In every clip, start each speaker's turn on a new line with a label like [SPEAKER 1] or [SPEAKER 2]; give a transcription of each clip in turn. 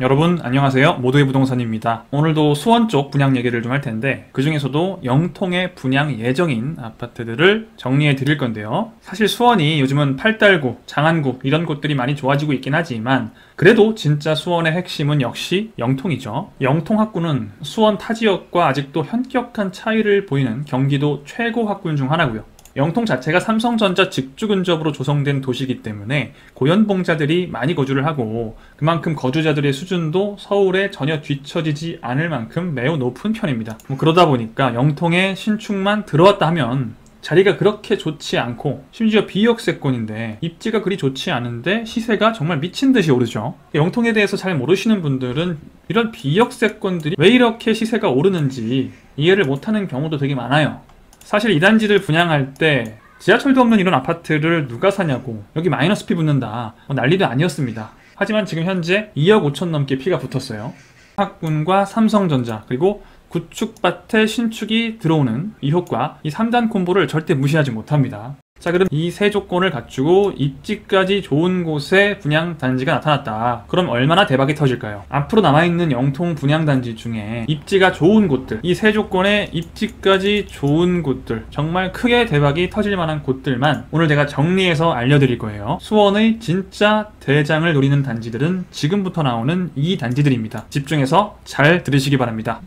[SPEAKER 1] 여러분 안녕하세요. 모두의 부동산입니다. 오늘도 수원 쪽 분양 얘기를 좀 할 텐데 그 중에서도 영통에 분양 예정인 아파트들을 정리해 드릴 건데요. 사실 수원이 요즘은 팔달구, 장안구 이런 곳들이 많이 좋아지고 있긴 하지만 그래도 진짜 수원의 핵심은 역시 영통이죠. 영통 학구는 수원 타 지역과 아직도 현격한 차이를 보이는 경기도 최고 학군 중 하나고요. 영통 자체가 삼성전자 직주 근접으로 조성된 도시이기 때문에 고연봉자들이 많이 거주를 하고 그만큼 거주자들의 수준도 서울에 전혀 뒤처지지 않을 만큼 매우 높은 편입니다. 그러다 보니까 영통에 신축만 들어왔다 하면 자리가 그렇게 좋지 않고 심지어 비역세권인데 입지가 그리 좋지 않은데 시세가 정말 미친듯이 오르죠. 영통에 대해서 잘 모르시는 분들은 이런 비역세권들이 왜 이렇게 시세가 오르는지 이해를 못하는 경우도 되게 많아요. 사실 이 단지를 분양할 때 지하철도 없는 이런 아파트를 누가 사냐고 여기 마이너스 피 붙는다 난리도 아니었습니다. 하지만 지금 현재 2억 5천 넘게 피가 붙었어요. 학군과 삼성전자 그리고 구축밭에 신축이 들어오는 이 효과, 이 3단 콤보를 절대 무시하지 못합니다. 자, 그럼 이 세 조건을 갖추고 입지까지 좋은 곳에 분양단지가 나타났다. 그럼 얼마나 대박이 터질까요? 앞으로 남아있는 영통 분양단지 중에 입지가 좋은 곳들, 이 세 조건에 입지까지 좋은 곳들, 정말 크게 대박이 터질 만한 곳들만 오늘 제가 정리해서 알려드릴 거예요. 수원의 진짜 대장을 노리는 단지들은 지금부터 나오는 이 단지들입니다. 집중해서 잘 들으시기 바랍니다.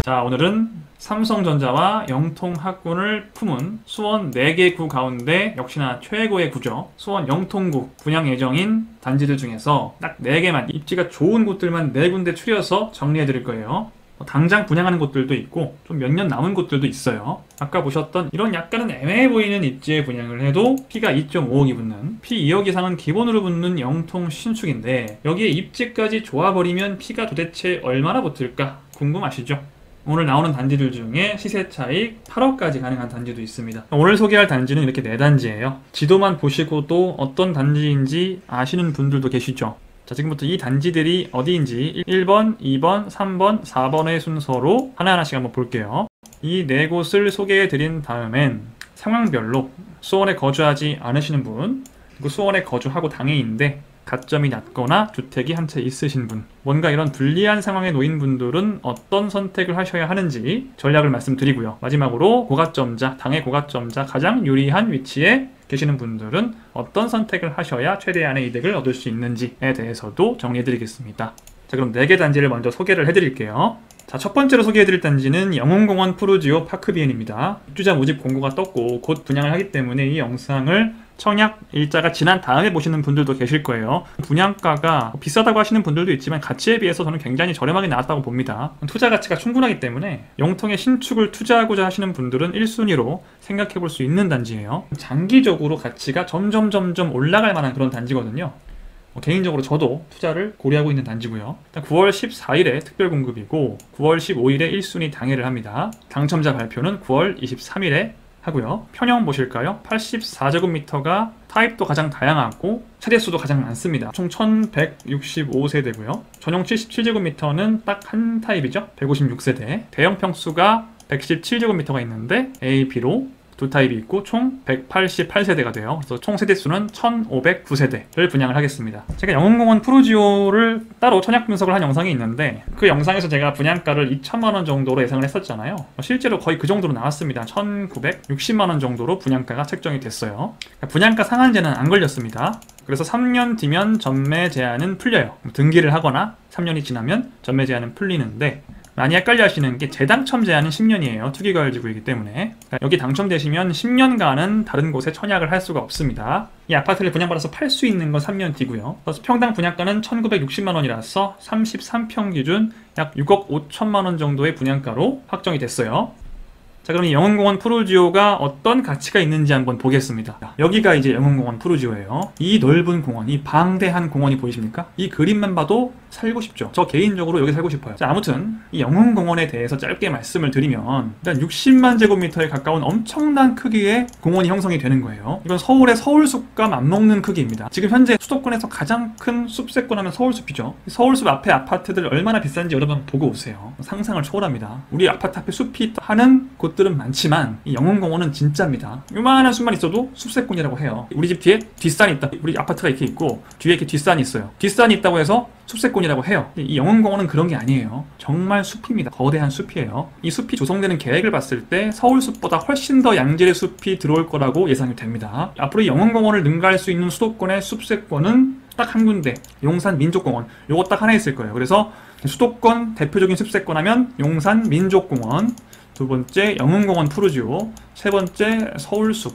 [SPEAKER 1] 자, 오늘은 삼성전자와 영통학군을 품은 수원 4개 구 가운데 역시나 최고의 구죠. 수원 영통구 분양 예정인 단지들 중에서 딱 4개만 입지가 좋은 곳들만 4군데 추려서 정리해 드릴 거예요. 당장 분양하는 곳들도 있고 좀 몇 년 남은 곳들도 있어요. 아까 보셨던 이런 약간은 애매해 보이는 입지에 분양을 해도 피가 2.5억이 붙는, 피 2억 이상은 기본으로 붙는 영통 신축인데 여기에 입지까지 좋아버리면 피가 도대체 얼마나 붙을까 궁금하시죠? 오늘 나오는 단지들 중에 시세 차익 8억까지 가능한 단지도 있습니다. 오늘 소개할 단지는 이렇게 4단지예요. 지도만 보시고도 어떤 단지인지 아시는 분들도 계시죠? 자, 지금부터 이 단지들이 어디인지 1번, 2번, 3번, 4번의 순서로 하나하나씩 한번 볼게요. 이 4곳을 소개해 드린 다음엔 상황별로 수원에 거주하지 않으시는 분, 그리고 수원에 거주하고 당해인데 가점이 낮거나 주택이 한 채 있으신 분, 뭔가 이런 불리한 상황에 놓인 분들은 어떤 선택을 하셔야 하는지 전략을 말씀드리고요. 마지막으로 고가점자, 당해 고가점자 가장 유리한 위치에 계시는 분들은 어떤 선택을 하셔야 최대한의 이득을 얻을 수 있는지에 대해서도 정리해드리겠습니다. 자, 그럼 4개 단지를 먼저 소개를 해드릴게요. 자, 첫 번째로 소개해드릴 단지는 영흥공원 푸르지오 파크비엔입니다. 입주자 모집 공고가 떴고 곧 분양을 하기 때문에 이 영상을 청약 일자가 지난 다음에 보시는 분들도 계실 거예요. 분양가가 비싸다고 하시는 분들도 있지만 가치에 비해서 저는 굉장히 저렴하게 나왔다고 봅니다. 투자 가치가 충분하기 때문에 영통에 신축을 투자하고자 하시는 분들은 1순위로 생각해 볼 수 있는 단지예요. 장기적으로 가치가 점점 올라갈 만한 그런 단지거든요. 개인적으로 저도 투자를 고려하고 있는 단지고요. 일단 9월 14일에 특별 공급이고 9월 15일에 1순위 당해를 합니다. 당첨자 발표는 9월 23일에 하고요. 평형 보실까요? 84제곱미터가 타입도 가장 다양하고 세대수도 가장 많습니다. 총 1165세대고요. 전용 77제곱미터는 딱 한 타입이죠. 156세대. 대형 평수가 117제곱미터가 있는데 A, B로 두 타입이 있고 총 188세대가 돼요. 그래서 총 세대수는 1509세대를 분양을 하겠습니다. 제가 영흥공원 푸르지오를 따로 청약 분석을 한 영상이 있는데 그 영상에서 제가 분양가를 2천만원 정도로 예상을 했었잖아요. 실제로 거의 그 정도로 나왔습니다. 1960만원 정도로 분양가가 책정이 됐어요. 분양가 상한제는 안 걸렸습니다. 그래서 3년 뒤면 전매 제한은 풀려요. 등기를 하거나 3년이 지나면 전매 제한은 풀리는데 많이 헷갈려 하시는 게 재당첨 제한은 10년이에요. 투기과열지구이기 때문에. 여기 당첨되시면 10년간은 다른 곳에 청약을 할 수가 없습니다. 이 아파트를 분양받아서 팔 수 있는 건 3년 뒤고요. 그래서 평당 분양가는 1960만원이라서 33평 기준 약 6억 5천만원 정도의 분양가로 확정이 됐어요. 자, 그럼 이 영흥공원 푸르지오가 어떤 가치가 있는지 한번 보겠습니다. 여기가 이제 영흥공원 푸르지오예요. 이 넓은 공원, 이 방대한 공원이 보이십니까? 이 그림만 봐도 살고 싶죠. 저 개인적으로 여기 살고 싶어요. 자, 아무튼 이 영흥공원에 대해서 짧게 말씀을 드리면 일단 60만 제곱미터에 가까운 엄청난 크기의 공원이 형성이 되는 거예요. 이건 서울의 서울숲과 맞먹는 크기입니다. 지금 현재 수도권에서 가장 큰 숲세권 하면 서울숲이죠. 서울숲 앞에 아파트들 얼마나 비싼지 여러분 보고 오세요. 상상을 초월합니다. 우리 아파트 앞에 숲이 하는 곳들은 많지만 이 영흥공원은 진짜입니다. 요만한 숲만 있어도 숲세권이라고 해요. 우리 집 뒤에 뒷산이 있다. 우리 아파트가 이렇게 있고 뒤에 이렇게 뒷산이 있어요. 뒷산이 있다고 해서 숲세권이라고 해요. 이 영흥공원은 그런 게 아니에요. 정말 숲입니다. 거대한 숲이에요. 이 숲이 조성되는 계획을 봤을 때 서울숲보다 훨씬 더 양질의 숲이 들어올 거라고 예상이 됩니다. 앞으로 이 영흥공원을 능가할 수 있는 수도권의 숲세권은 딱 한 군데, 용산 민족공원. 요거 딱 하나 있을 거예요. 그래서 수도권 대표적인 숲세권 하면 용산 민족공원, 두 번째 영흥공원 푸르지오, 세 번째 서울숲.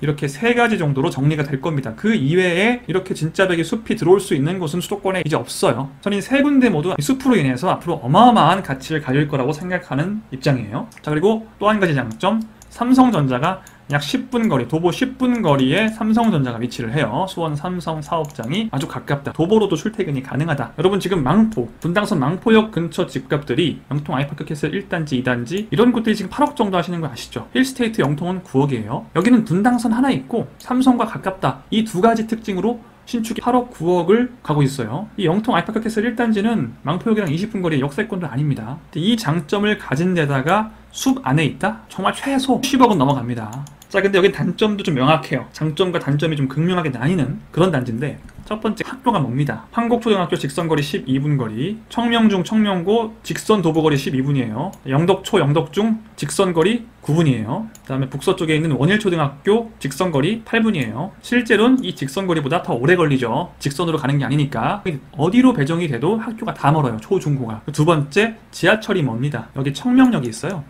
[SPEAKER 1] 이렇게 세 가지 정도로 정리가 될 겁니다. 그 이외에 이렇게 진짜 벽에 숲이 들어올 수 있는 곳은 수도권에 이제 없어요. 저는 이 세 군데 모두 숲으로 인해서 앞으로 어마어마한 가치를 가질 거라고 생각하는 입장이에요. 자, 그리고 또 한 가지 장점, 삼성전자가 약 10분 거리, 도보 10분 거리에 삼성전자가 위치를 해요. 수원 삼성 사업장이 아주 가깝다. 도보로도 출퇴근이 가능하다. 여러분 지금 망포, 분당선 망포역 근처 집값들이 영통 아이파크 캐슬 1단지, 2단지 이런 곳들이 지금 8억 정도 하시는 거 아시죠? 힐스테이트 영통은 9억이에요. 여기는 분당선 하나 있고 삼성과 가깝다. 이 두 가지 특징으로 신축이 8억, 9억을 가고 있어요. 이 영통 아이파크 캐슬 1단지는 망포역이랑 20분 거리의 역세권도 아닙니다. 이 장점을 가진 데다가 숲 안에 있다? 정말 최소 10억은 넘어갑니다. 자, 근데 여기 단점도 좀 명확해요. 장점과 단점이 좀 극명하게 나뉘는 그런 단지인데, 첫 번째 학교가 멉니다. 한국초등학교 직선거리 12분 거리, 청명중, 청명고 직선 도보거리 12분이에요. 영덕초, 영덕중 직선거리 9분이에요. 그 다음에 북서쪽에 있는 원일초등학교 직선거리 8분이에요. 실제로는 이 직선거리보다 더 오래 걸리죠. 직선으로 가는 게 아니니까. 어디로 배정이 돼도 학교가 다 멀어요. 초, 중, 고가. 두 번째, 지하철이 멉니다. 여기 청명역이 있어요.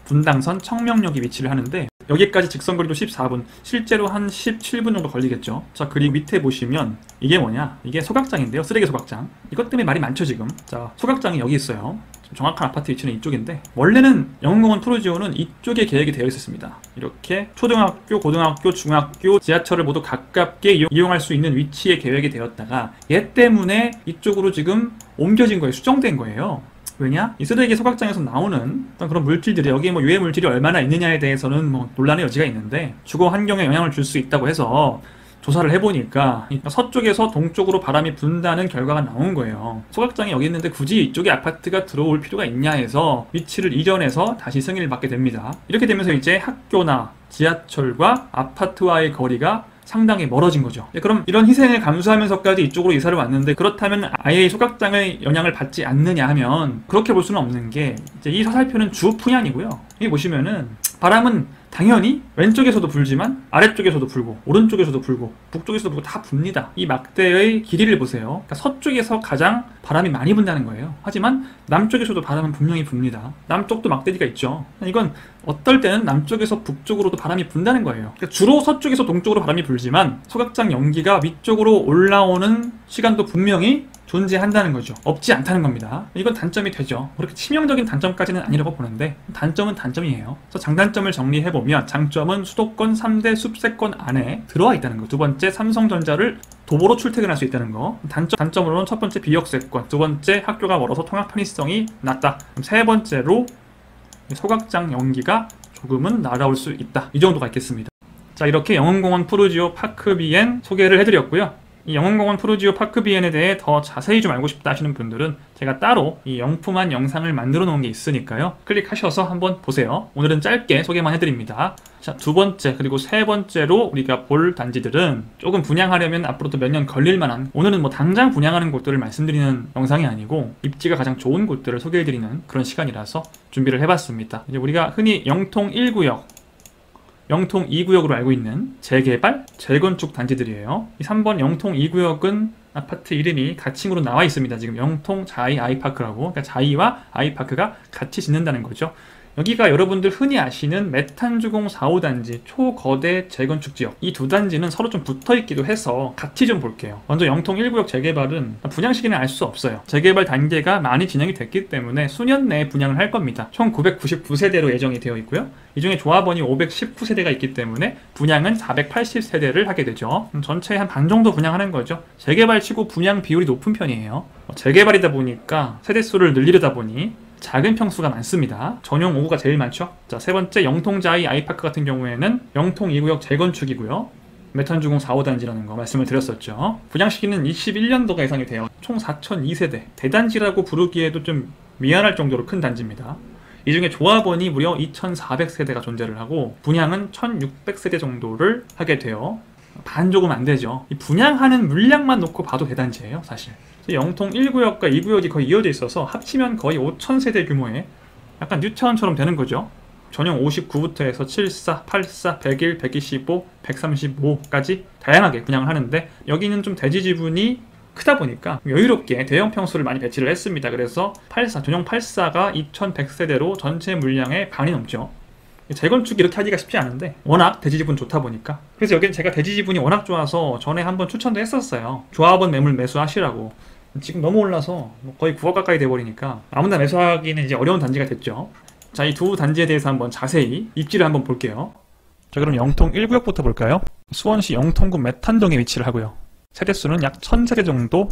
[SPEAKER 1] 분당선 청명역이 위치를 하는데 여기까지 직선거리도 14분, 실제로 한 17분 정도 걸리겠죠. 자, 그리고 밑에 보시면 이게 뭐냐? 이게 소각장인데요. 쓰레기 소각장. 이것 때문에 말이 많죠 지금. 자, 소각장이 여기 있어요. 정확한 아파트 위치는 이쪽인데, 원래는 영흥공원 푸르지오는 이쪽에 계획이 되어 있었습니다. 이렇게 초등학교, 고등학교, 중학교, 지하철을 모두 가깝게 이용할 수 있는 위치에 계획이 되었다가 얘 때문에 이쪽으로 지금 옮겨진 거예요. 수정된 거예요. 왜냐? 이 쓰레기 소각장에서 나오는 어떤 그런 물질들이, 여기에 뭐 유해 물질이 얼마나 있느냐에 대해서는 뭐 논란의 여지가 있는데, 주거 환경에 영향을 줄 수 있다고 해서 조사를 해보니까 서쪽에서 동쪽으로 바람이 분다는 결과가 나온 거예요. 소각장이 여기 있는데 굳이 이쪽에 아파트가 들어올 필요가 있냐 해서 위치를 이전해서 다시 승인을 받게 됩니다. 이렇게 되면서 이제 학교나 지하철과 아파트와의 거리가 상당히 멀어진 거죠. 그럼 이런 희생을 감수하면서까지 이쪽으로 이사를 왔는데, 그렇다면 아예 소각장의 영향을 받지 않느냐 하면 그렇게 볼 수는 없는 게, 이제 이 서살표는 주 풍향이고요. 여기 보시면은 바람은 당연히 왼쪽에서도 불지만 아래쪽에서도 불고 오른쪽에서도 불고 북쪽에서도 불고 다 붑니다. 이 막대의 길이를 보세요. 그러니까 서쪽에서 가장 바람이 많이 분다는 거예요. 하지만 남쪽에서도 바람은 분명히 붑니다. 남쪽도 막대기가 있죠. 이건 어떨 때는 남쪽에서 북쪽으로도 바람이 분다는 거예요. 그러니까 주로 서쪽에서 동쪽으로 바람이 불지만 소각장 연기가 위쪽으로 올라오는 시간도 분명히 존재한다는 거죠. 없지 않다는 겁니다. 이건 단점이 되죠. 그렇게 치명적인 단점까지는 아니라고 보는데 단점은 단점이에요. 그래서 장단점을 정리해보면, 장점은 수도권 3대 숲세권 안에 들어와 있다는 거. 두 번째, 삼성전자를 도보로 출퇴근할 수 있다는 거. 단점으로는 첫 번째, 비역세권. 두 번째, 학교가 멀어서 통학 편의성이 낮다. 그럼 세 번째로 소각장 연기가 조금은 날아올 수 있다. 이 정도가 있겠습니다. 자, 이렇게 영흥공원 푸르지오 파크비엔 소개를 해드렸고요. 이 영흥공원 푸르지오 파크비엔에 대해 더 자세히 좀 알고 싶다 하시는 분들은 제가 따로 이 영품한 영상을 만들어 놓은 게 있으니까요. 클릭하셔서 한번 보세요. 오늘은 짧게 소개만 해드립니다. 자, 두 번째 그리고 세 번째로 우리가 볼 단지들은 조금 분양하려면 앞으로도 몇 년 걸릴 만한, 오늘은 뭐 당장 분양하는 곳들을 말씀드리는 영상이 아니고 입지가 가장 좋은 곳들을 소개해드리는 그런 시간이라서 준비를 해봤습니다. 이제 우리가 흔히 영통 1구역, 영통 2구역으로 알고 있는 재개발, 재건축 단지들이에요. 이 3번 영통 2구역은 아파트 이름이 가칭으로 나와 있습니다. 지금 영통 자이 아이파크라고. 그러니까 자이와 아이파크가 같이 짓는다는 거죠. 여기가 여러분들 흔히 아시는 메탄주공 4호 단지 초거대 재건축 지역, 이 두 단지는 서로 좀 붙어있기도 해서 같이 좀 볼게요. 먼저 영통 1구역 재개발은 분양 시기는 알 수 없어요. 재개발 단계가 많이 진행이 됐기 때문에 수년 내에 분양을 할 겁니다. 총 999세대로 예정이 되어 있고요. 이 중에 조합원이 519세대가 있기 때문에 분양은 480세대를 하게 되죠. 전체의 한 반 정도 분양하는 거죠. 재개발치고 분양 비율이 높은 편이에요. 재개발이다 보니까 세대수를 늘리려다 보니 작은 평수가 많습니다. 전용 5구가 제일 많죠. 자, 세 번째 영통자이 아이파크 같은 경우에는 영통 2구역 재건축이고요. 메탄주공 4호 단지라는 거 말씀을 드렸었죠. 분양 시기는 21년도가 예상이 돼요. 총 4002세대. 대단지라고 부르기에도 좀 미안할 정도로 큰 단지입니다. 이 중에 조합원이 무려 2400세대가 존재를 하고 분양은 1600세대 정도를 하게 돼요. 반 조금 안 되죠. 이 분양하는 물량만 놓고 봐도 대단지예요, 사실. 영통 1구역과 2구역이 거의 이어져 있어서 합치면 거의 5000세대 규모의 약간 뉴타운처럼 되는 거죠. 전용 59부터 해서 74, 84, 101, 125, 135까지 다양하게 분양을 하는데 여기는 좀 대지 지분이 크다 보니까 여유롭게 대형 평수를 많이 배치를 했습니다. 그래서 84, 전용 84가 2100세대로 전체 물량의 반이 넘죠. 재건축 이렇게 하기가 쉽지 않은데 워낙 대지 지분 좋다 보니까, 그래서 여기는 제가 대지 지분이 워낙 좋아서 전에 한번 추천도 했었어요. 조합원 매물 매수하시라고. 지금 너무 올라서 거의 9억 가까이 돼버리니까 아무나 매수하기는 이제 어려운 단지가 됐죠. 자, 이 두 단지에 대해서 한번 자세히 입지를 한번 볼게요. 자, 그럼 영통 1구역부터 볼까요? 수원시 영통구 메탄동에 위치를 하고요. 세대수는 약 1000세대 정도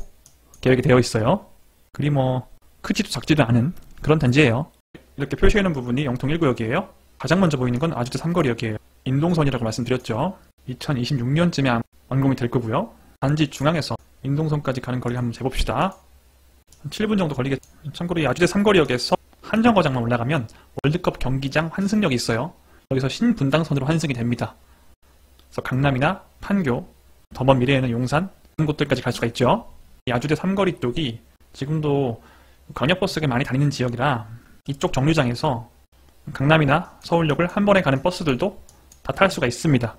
[SPEAKER 1] 계획이 되어 있어요. 그리 뭐 크지도 작지도 않은 그런 단지예요. 이렇게 표시해놓은 부분이 영통 1구역이에요. 가장 먼저 보이는 건 아주대 삼거리역이에요. 인동선이라고 말씀드렸죠. 2026년쯤에 완공이 될 거고요. 단지 중앙에서 인동선까지 가는 거리 한번 재봅시다. 한 7분 정도 걸리겠죠. 참고로 이 아주대 삼거리역에서 한정거장만 올라가면 월드컵 경기장 환승역이 있어요. 여기서 신분당선으로 환승이 됩니다. 그래서 강남이나 판교, 더 먼 미래에는 용산 이런 곳들까지 갈 수가 있죠. 이 아주대 삼거리 쪽이 지금도 광역버스가 많이 다니는 지역이라 이쪽 정류장에서 강남이나 서울역을 한 번에 가는 버스들도 다 탈 수가 있습니다.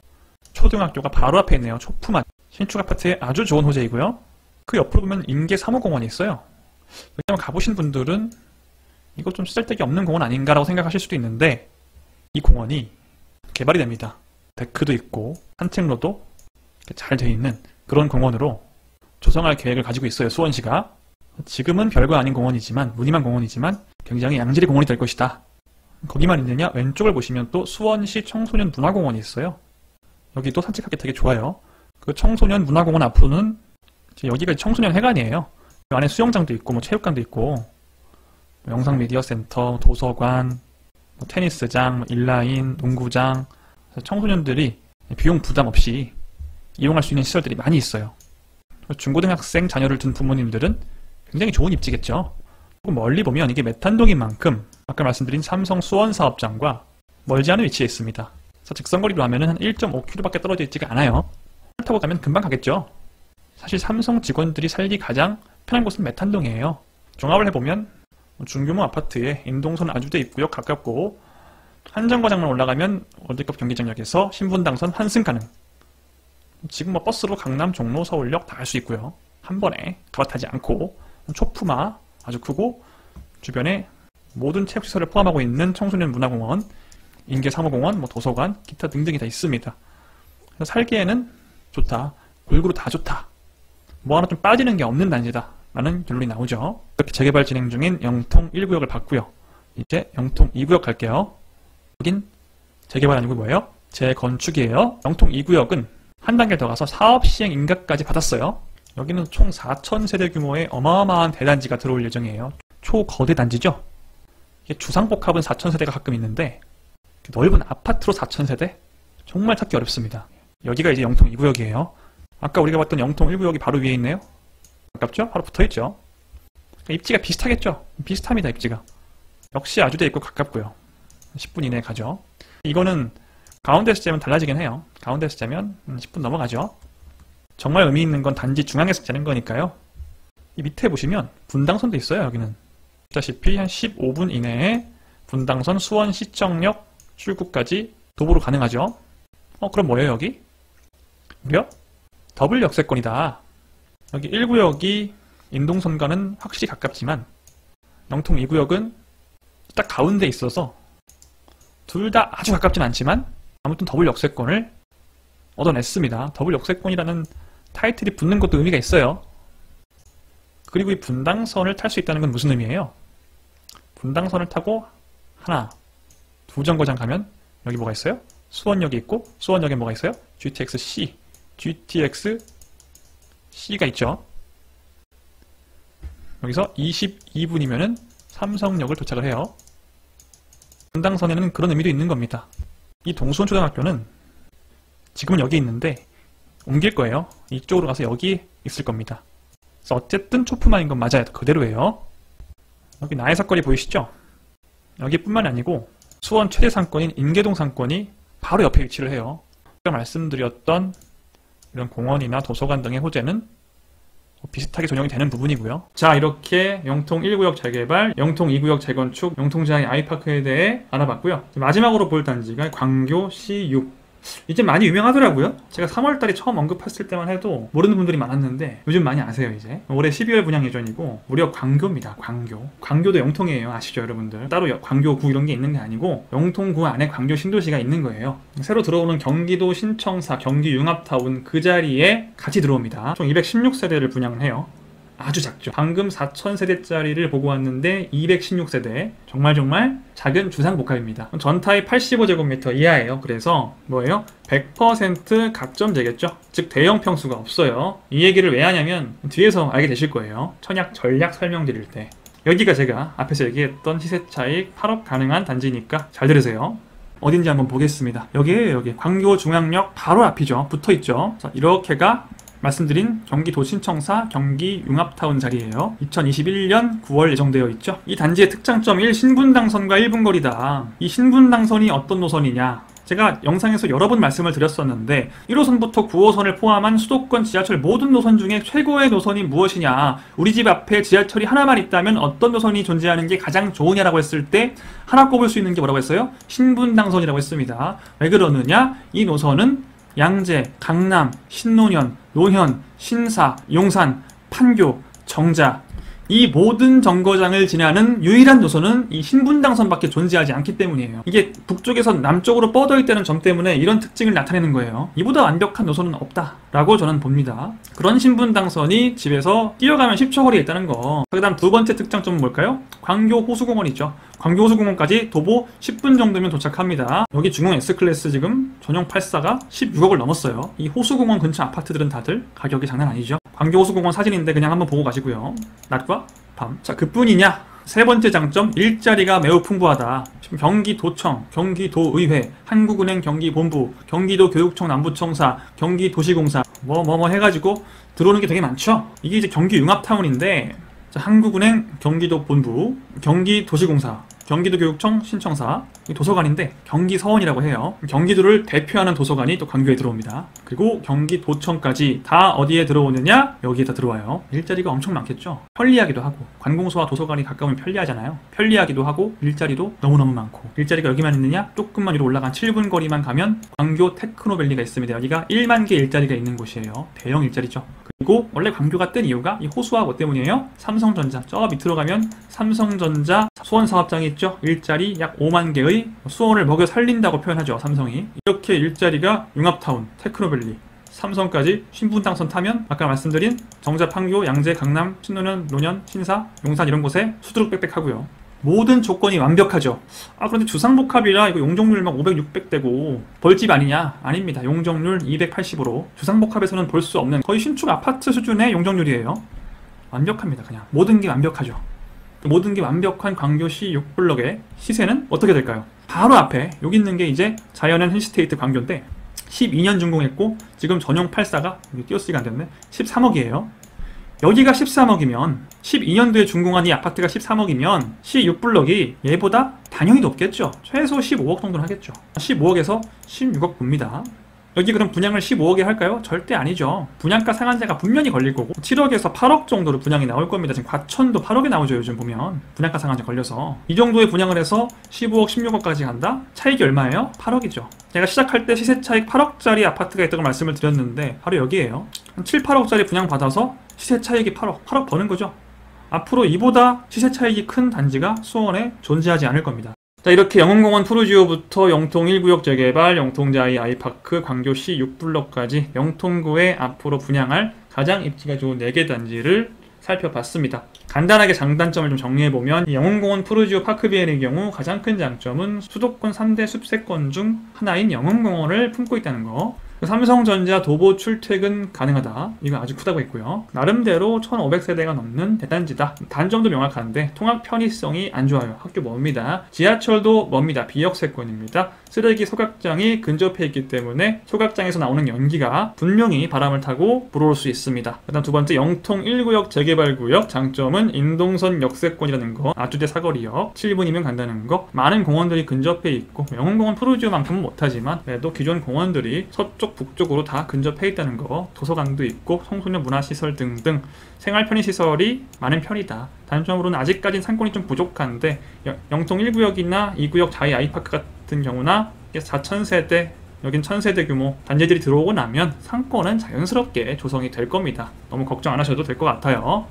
[SPEAKER 1] 초등학교가 바로 앞에 있네요. 초품한 신축 아파트의 아주 좋은 호재이고요. 그 옆으로 보면 인계 3호 공원이 있어요. 왜냐면 가보신 분들은 이거 좀 쓸데기 없는 공원 아닌가라고 생각하실 수도 있는데 이 공원이 개발이 됩니다. 데크도 있고 산책로도 잘 돼 있는 그런 공원으로 조성할 계획을 가지고 있어요. 수원시가. 지금은 별거 아닌 공원이지만, 무늬만 공원이지만 굉장히 양질의 공원이 될 것이다. 거기만 있느냐? 왼쪽을 보시면 또 수원시 청소년 문화공원이 있어요. 여기도 산책하기 되게 좋아요. 그 청소년 문화공원 앞으로는 여기가 청소년 회관이에요. 그 안에 수영장도 있고 뭐 체육관도 있고 영상미디어센터, 도서관, 테니스장, 인라인, 농구장, 청소년들이 비용 부담 없이 이용할 수 있는 시설들이 많이 있어요. 중고등학생 자녀를 둔 부모님들은 굉장히 좋은 입지겠죠. 조금 멀리 보면 이게 메탄동인 만큼 아까 말씀드린 삼성 수원 사업장과 멀지 않은 위치에 있습니다. 그래서 직선거리로 하면 한 1.5km밖에 떨어져 있지가 않아요. 차를 타고 가면 금방 가겠죠. 사실 삼성 직원들이 살기 가장 편한 곳은 메탄동이에요. 종합을 해보면 중규모 아파트에 인동선 아주대 입구역 가깝고 한정거장만 올라가면 월드컵 경기장역에서 신분당선 환승 가능. 지금 뭐 버스로 강남, 종로, 서울역 다 갈 수 있고요. 한 번에 갈아타지 않고 초품화 아주 크고 주변에 모든 체육시설을 포함하고 있는 청소년 문화공원, 인계 3호공원, 뭐 도서관, 기타 등등이 다 있습니다. 그래서 살기에는 좋다. 골고루 다 좋다. 뭐 하나 좀 빠지는 게 없는 단지다. 라는 결론이 나오죠. 이렇게 재개발 진행 중인 영통 1구역을 봤고요. 이제 영통 2구역 갈게요. 여긴 재개발 아니고 뭐예요? 재건축이에요. 영통 2구역은 한 단계 더 가서 사업시행 인가까지 받았어요. 여기는 총 4000세대 규모의 어마어마한 대단지가 들어올 예정이에요. 초거대 단지죠. 이게 주상복합은 4000세대가 가끔 있는데 넓은 아파트로 4000세대? 정말 찾기 어렵습니다. 여기가 이제 영통 2구역이에요. 아까 우리가 봤던 영통 1구역이 바로 위에 있네요. 가깝죠? 바로 붙어있죠. 입지가 비슷하겠죠? 비슷합니다, 입지가. 역시 아주대 입구 가깝고요. 10분 이내에 가죠. 이거는 가운데서 재면 달라지긴 해요. 가운데서 재면 10분 넘어가죠. 정말 의미 있는 건 단지 중앙에서 재는 거니까요. 이 밑에 보시면 분당선도 있어요, 여기는. 보다시피 한 15분 이내에 분당선 수원시청역 출구까지 도보로 가능하죠. 그럼 뭐예요, 여기? 무려 더블 역세권이다. 여기 1구역이 인동선과는 확실히 가깝지만 영통 2구역은 딱 가운데 있어서 둘 다 아주 가깝진 않지만 아무튼 더블 역세권을 얻어냈습니다. 더블 역세권이라는 타이틀이 붙는 것도 의미가 있어요. 그리고 이 분당선을 탈 수 있다는 건 무슨 의미예요? 분당선을 타고 하나, 두 정거장 가면 여기 뭐가 있어요? 수원역이 있고 수원역에 뭐가 있어요? GTX-C, GTX-C가 있죠. 여기서 22분이면은 삼성역을 도착을 해요. 분당선에는 그런 의미도 있는 겁니다. 이 동수원초등학교는 지금은 여기 있는데 옮길 거예요. 이쪽으로 가서 여기 있을 겁니다. 그래서 어쨌든 초품화인 건 맞아요. 그대로예요. 여기 나의 사거리 보이시죠? 여기뿐만이 아니고 수원 최대 상권인 인계동 상권이 바로 옆에 위치를 해요. 제가 말씀드렸던 이런 공원이나 도서관 등의 호재는 비슷하게 적용이 되는 부분이고요. 자, 이렇게 영통 1구역 재개발, 영통 2구역 재건축, 영통제한 아이파크에 대해 알아봤고요. 마지막으로 볼 단지가 광교 C6. 이제 많이 유명하더라고요. 제가 3월달에 처음 언급했을 때만 해도 모르는 분들이 많았는데 요즘 많이 아세요. 이제 올해 12월 분양 예정이고 무려 광교입니다. 광교도 영통이에요. 아시죠 여러분들? 따로 광교구 이런 게 있는 게 아니고 영통구 안에 광교 신도시가 있는 거예요. 새로 들어오는 경기도 신청사 경기 융합타운 그 자리에 같이 들어옵니다. 총 216세대를 분양을 해요. 아주 작죠. 방금 4000세대짜리를 보고 왔는데 216세대 정말 작은 주상복합입니다. 전타입 85제곱미터 이하예요. 그래서 뭐예요? 100% 각점되겠죠. 즉 대형 평수가 없어요. 이 얘기를 왜 하냐면 뒤에서 알게 되실 거예요. 청약 전략 설명드릴 때. 여기가 제가 앞에서 얘기했던 시세 차익 8억 가능한 단지니까 잘 들으세요. 어딘지 한번 보겠습니다. 여기에요. 여기 광교중앙역 바로 앞이죠. 붙어있죠. 자, 이렇게가 말씀드린 경기도 신청사 경기 융합타운 자리예요. 2021년 9월 예정되어 있죠. 이 단지의 특장점 1. 신분당선과 1분 거리다. 이 신분당선이 어떤 노선이냐? 제가 영상에서 여러 번 말씀을 드렸었는데 1호선부터 9호선을 포함한 수도권 지하철 모든 노선 중에 최고의 노선이 무엇이냐? 우리 집 앞에 지하철이 하나만 있다면 어떤 노선이 존재하는 게 가장 좋으냐라고 했을 때 하나 꼽을 수 있는 게 뭐라고 했어요? 신분당선이라고 했습니다. 왜 그러느냐? 이 노선은 양재, 강남, 신논현, 노현, 신사, 용산, 판교, 정자 이 모든 정거장을 지나는 유일한 노선은 이 신분당선밖에 존재하지 않기 때문이에요. 이게 북쪽에서 남쪽으로 뻗어 있다는 점 때문에 이런 특징을 나타내는 거예요. 이보다 완벽한 노선은 없다라고 저는 봅니다. 그런 신분당선이 집에서 뛰어가면 10초 거리에 있다는 거. 그 다음 두 번째 특장점은 뭘까요? 광교 호수공원이죠. 광교 호수공원까지 도보 10분 정도면 도착합니다. 여기 중흥 S클래스 지금 전용 84가 16억을 넘었어요. 이 호수공원 근처 아파트들은 다들 가격이 장난 아니죠. 광교 호수공원 사진인데 그냥 한번 보고 가시고요. 낮과 밤. 자, 그뿐이냐? 세 번째 장점, 일자리가 매우 풍부하다. 지금 경기도청, 경기도의회, 한국은행 경기본부, 경기도교육청 남부청사, 경기도시공사 뭐 해가지고 들어오는 게 되게 많죠. 이게 이제 경기융합타운인데 자, 한국은행 경기도본부, 경기도시공사, 경기도교육청 신청사, 도서관인데 경기서원이라고 해요. 경기도를 대표하는 도서관이 또 광교에 들어옵니다. 그리고 경기도청까지 다 어디에 들어오느냐? 여기에 다 들어와요. 일자리가 엄청 많겠죠. 편리하기도 하고 관공서와 도서관이 가까우면 편리하잖아요. 편리하기도 하고 일자리도 너무너무 많고 일자리가 여기만 있느냐? 조금만 위로 올라간 7분 거리만 가면 광교 테크노밸리가 있습니다. 여기가 1만 개 일자리가 있는 곳이에요. 대형 일자리죠. 그리고 원래 광교가 뜬 이유가 이 호수와 뭐 때문이에요? 삼성전자. 저 밑으로 가면 삼성전자 수원사업장이 있죠. 일자리 약 5만 개의 수원을 먹여 살린다고 표현하죠. 삼성이. 이렇게 일자리가 융합타운, 테크노밸리, 삼성까지 신분당선 타면 아까 말씀드린 정자, 판교, 양재, 강남, 신논현, 노년, 신사, 용산 이런 곳에 수두룩 빽빽하고요. 모든 조건이 완벽하죠. 그런데 주상복합이라 이거 용적률 막 500, 600 되고 벌집 아니냐? 아닙니다. 용적률 280으로 주상복합에서는 볼 수 없는 거의 신축 아파트 수준의 용적률이에요. 완벽합니다. 그냥 모든 게 완벽하죠. 모든 게 완벽한 광교시 6블럭의 시세는 어떻게 될까요? 바로 앞에 여기 있는 게 이제 자연은 힐스테이트 광교인데 12년 준공했고 지금 전용 84가 띄어쓰기가 안 됐네. 13억이에요. 여기가 13억이면 12년도에 준공한 이 아파트가 13억이면 C6블럭이 얘보다 당연히 높겠죠. 최소 15억 정도는 하겠죠. 15억에서 16억 봅니다. 여기 그럼 분양을 15억에 할까요? 절대 아니죠. 분양가 상한제가 분명히 걸릴 거고 7억에서 8억 정도로 분양이 나올 겁니다. 지금 과천도 8억에 나오죠. 요즘 보면 분양가 상한제 걸려서 이 정도의 분양을 해서 15억, 16억까지 간다? 차익이 얼마예요? 8억이죠. 제가 시작할 때 시세 차익 8억짜리 아파트가 있다고 말씀을 드렸는데 바로 여기에요. 한 7, 8억짜리 분양 받아서 시세 차익이 8억 버는 거죠. 앞으로 이보다 시세 차익이 큰 단지가 수원에 존재하지 않을 겁니다. 자, 이렇게 영흥공원 푸르지오부터 영통 1구역 재개발, 영통자이 아이파크, 광교시 6블럭까지 영통구에 앞으로 분양할 가장 입지가 좋은 4개 단지를 살펴봤습니다. 간단하게 장단점을 좀 정리해보면 영흥공원 푸르지오 파크비엘의 경우 가장 큰 장점은 수도권 3대 숲세권 중 하나인 영흥공원을 품고 있다는 거. 삼성전자 도보 출퇴근 가능하다. 이거 아주 크다고 했고요. 나름대로 1500세대가 넘는 대단지다. 단점도 명확한데 통학 편의성이 안 좋아요. 학교 멉니다. 지하철도 멉니다. 비역세권입니다. 쓰레기 소각장이 근접해 있기 때문에 소각장에서 나오는 연기가 분명히 바람을 타고 불어올 수 있습니다. 그다음 두 번째, 영통 1구역 재개발구역. 장점은 인동선 역세권이라는 거, 아주대 사거리역 7분이면 간다는 거, 많은 공원들이 근접해 있고 영흥공원 푸르지오만큼은 못하지만 그래도 기존 공원들이 서쪽 북쪽으로 다 근접해 있다는 거, 도서관도 있고 청소년 문화시설 등등 생활 편의시설이 많은 편이다. 단점으로는 아직까진 상권이 좀 부족한데 영통 1구역이나 2구역 자이 아이파크 같은 경우나 4000세대, 여긴 1000세대 규모 단지들이 들어오고 나면 상권은 자연스럽게 조성이 될 겁니다. 너무 걱정 안 하셔도 될 것 같아요.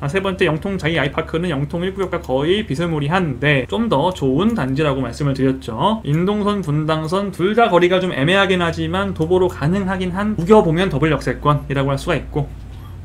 [SPEAKER 1] 세 번째, 영통 자이 아이파크는 영통 1구역과 거의 비스무리한데 좀 더 좋은 단지라고 말씀을 드렸죠. 인동선, 분당선 둘 다 거리가 좀 애매하긴 하지만 도보로 가능하긴 한, 우겨보면 더블 역세권이라고 할 수가 있고,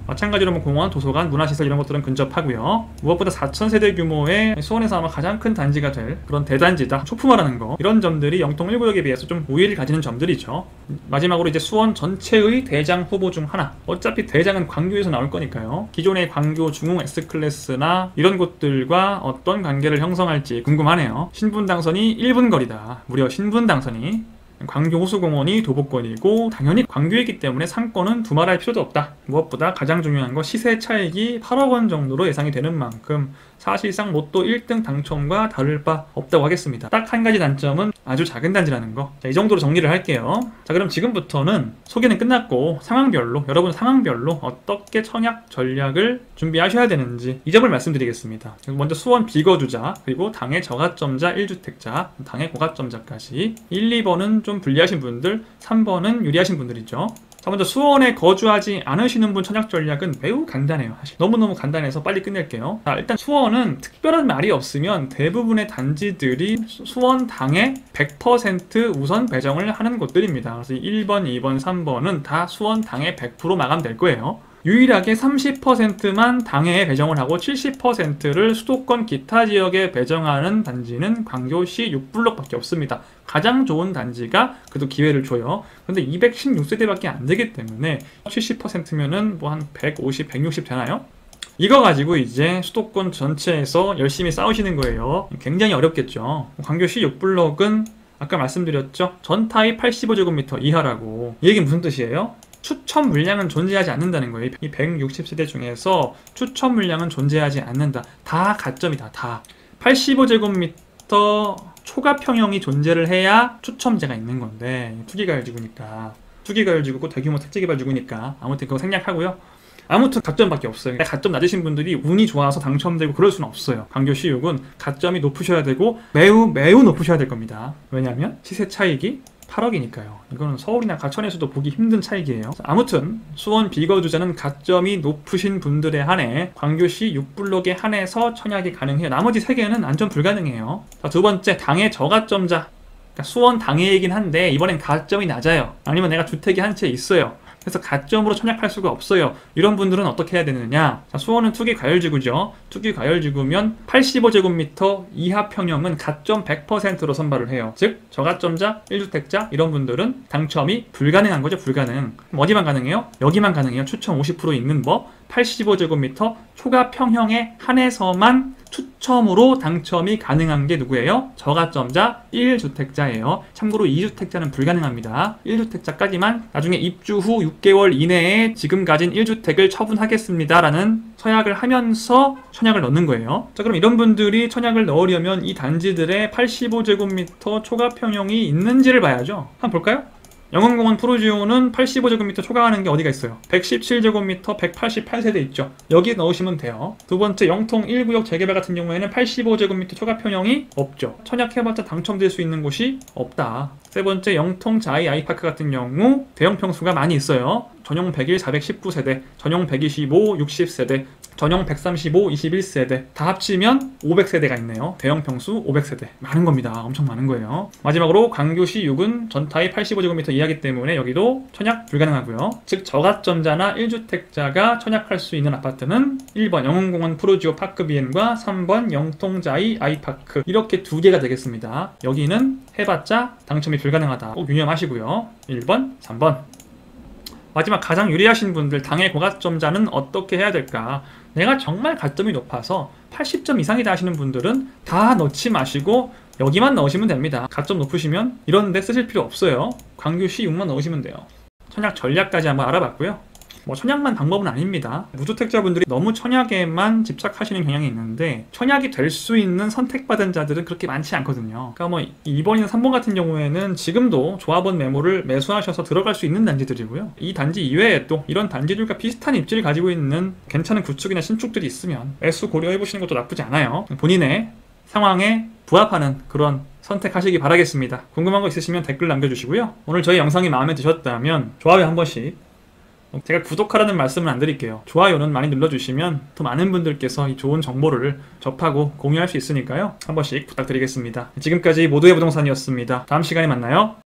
[SPEAKER 1] 마찬가지로 공원, 도서관, 문화시설 이런 것들은 근접하고요. 무엇보다 4000세대 규모의 수원에서 아마 가장 큰 단지가 될 그런 대단지다. 초품화라는 거, 이런 점들이 영통 1구역에 비해서 좀 우위를 가지는 점들이죠. 마지막으로 이제 수원 전체의 대장 후보 중 하나, 어차피 대장은 광교에서 나올 거니까요. 기존의 광교, 중흥, S클래스나 이런 곳들과 어떤 관계를 형성할지 궁금하네요. 신분당선이 1분 거리다. 무려 신분당선이. 광교 호수공원이 도보권이고 당연히 광교이기 때문에 상권은 두말할 필요도 없다. 무엇보다 가장 중요한 건 시세 차익이 8억 원 정도로 예상이 되는 만큼 사실상 로또 1등 당첨과 다를 바 없다고 하겠습니다. 딱 한 가지 단점은 아주 작은 단지라는 거. 자, 이 정도로 정리를 할게요. 자, 그럼 지금부터는 소개는 끝났고 상황별로, 여러분 상황별로 어떻게 청약 전략을 준비하셔야 되는지 이 점을 말씀드리겠습니다. 먼저 수원 비거주자, 그리고 당해 저가점자 1주택자, 당해 고가점자까지 1, 2번은 좀 불리하신 분들, 3번은 유리하신 분들이죠. 자, 먼저 수원에 거주하지 않으시는 분 청약 전략은 매우 간단해요. 사실 너무너무 간단해서 빨리 끝낼게요. 자, 일단 수원은 특별한 말이 없으면 대부분의 단지들이 수원 당에 100% 우선 배정을 하는 곳들입니다. 그래서 1번, 2번, 3번은 다 수원 당에 100% 마감될 거예요. 유일하게 30%만 당해에 배정을 하고 70%를 수도권 기타 지역에 배정하는 단지는 광교시 6블럭밖에 없습니다. 가장 좋은 단지가 그래도 기회를 줘요. 근데 216세대밖에 안 되기 때문에 70%면은 뭐 한 150, 160 되나요? 이거 가지고 이제 수도권 전체에서 열심히 싸우시는 거예요. 굉장히 어렵겠죠. 광교시 6블럭은 아까 말씀드렸죠. 전타입 85제곱미터 이하라고. 이 얘기 무슨 뜻이에요? 추천 물량은 존재하지 않는다는 거예요. 이 160세대 중에서 추천 물량은 존재하지 않는다. 다 가점이다. 다. 85제곱미터 초과 평형이 존재를 해야 추첨제가 있는 건데, 투기가열지구니까. 투기가열지구고 대규모 택지개발지구니까 아무튼 그거 생략하고요. 아무튼 가점밖에 없어요. 가점 낮으신 분들이 운이 좋아서 당첨되고 그럴 수는 없어요. 광교시 6은 가점이 높으셔야 되고 매우 높으셔야 될 겁니다. 왜냐하면 시세 차익이 8억이니까요. 이거는 서울이나 가천에서도 보기 힘든 차익이에요. 아무튼 수원 비거주자는 가점이 높으신 분들에 한해 광교시 6블록에 한해서 청약이 가능해요. 나머지 3개는 안전 불가능해요. 자, 두 번째, 당해 저가점자. 그러니까 수원 당해이긴 한데 이번엔 가점이 낮아요. 아니면 내가 주택이 한 채 있어요. 그래서 가점으로 청약할 수가 없어요. 이런 분들은 어떻게 해야 되느냐? 자, 수원은 투기 과열지구죠. 투기 과열지구면 85제곱미터 이하 평형은 가점 100%로 선발을 해요. 즉 저가점자, 1주택자 이런 분들은 당첨이 불가능한 거죠. 불가능. 그럼 어디만 가능해요? 여기만 가능해요. 추첨 50% 있는 법. 85제곱미터 초과 평형에 한해서만 추첨으로 당첨이 가능한 게 누구예요? 저가점자 1주택자예요. 참고로 2주택자는 불가능합니다. 1주택자까지만 나중에 입주 후 6개월 이내에 지금 가진 1주택을 처분하겠습니다 라는 서약을 하면서 청약을 넣는 거예요. 자, 그럼 이런 분들이 청약을 넣으려면 이 단지들의 85제곱미터 초과 평형이 있는지를 봐야죠. 한번 볼까요? 영흥공원 푸르지오는 85제곱미터 초과하는 게 어디가 있어요? 117제곱미터 188세대 있죠. 여기 넣으시면 돼요. 두 번째, 영통 1구역 재개발 같은 경우에는 85제곱미터 초과 평형이 없죠. 청약해봤자 당첨될 수 있는 곳이 없다. 세 번째, 영통 자이 아이파크 같은 경우 대형 평수가 많이 있어요. 전용 101 419세대, 전용 125 60세대, 전용 135, 21세대 다 합치면 500세대가 있네요. 대형 평수 500세대. 많은 겁니다. 엄청 많은 거예요. 마지막으로 광교시 6은 전타입 85제곱미터 이하기 때문에 여기도 청약 불가능하고요. 즉 저가점자나 1주택자가 청약할 수 있는 아파트는 1번 영흥공원 푸르지오 파크 비엔과 3번 영통자이 아이파크 이렇게 두 개가 되겠습니다. 여기는 해봤자 당첨이 불가능하다. 꼭 유념하시고요. 1번, 3번. 마지막 가장 유리하신 분들 당해 고가점자는 어떻게 해야 될까? 내가 정말 가점이 높아서 80점 이상이다 하시는 분들은 다 넣지 마시고 여기만 넣으시면 됩니다. 가점 높으시면 이런 데 쓰실 필요 없어요. 광교시 6만 넣으시면 돼요. 청약 전략까지 한번 알아봤고요. 청약만 방법은 아닙니다. 무주택자분들이 너무 청약에만 집착하시는 경향이 있는데 청약이 될 수 있는 선택받은 자들은 그렇게 많지 않거든요. 그러니까 2번이나 3번 같은 경우에는 지금도 조합원 매물을 매수하셔서 들어갈 수 있는 단지들이고요. 이 단지 이외에 또 이런 단지들과 비슷한 입지를 가지고 있는 괜찮은 구축이나 신축들이 있으면 매수 고려해보시는 것도 나쁘지 않아요. 본인의 상황에 부합하는 그런 선택하시기 바라겠습니다. 궁금한 거 있으시면 댓글 남겨주시고요. 오늘 저희 영상이 마음에 드셨다면 좋아요 한 번씩, 제가 구독하라는 말씀은 안 드릴게요. 좋아요는 많이 눌러주시면 더 많은 분들께서 이 좋은 정보를 접하고 공유할 수 있으니까요. 한 번씩 부탁드리겠습니다. 지금까지 모두의 부동산이었습니다. 다음 시간에 만나요.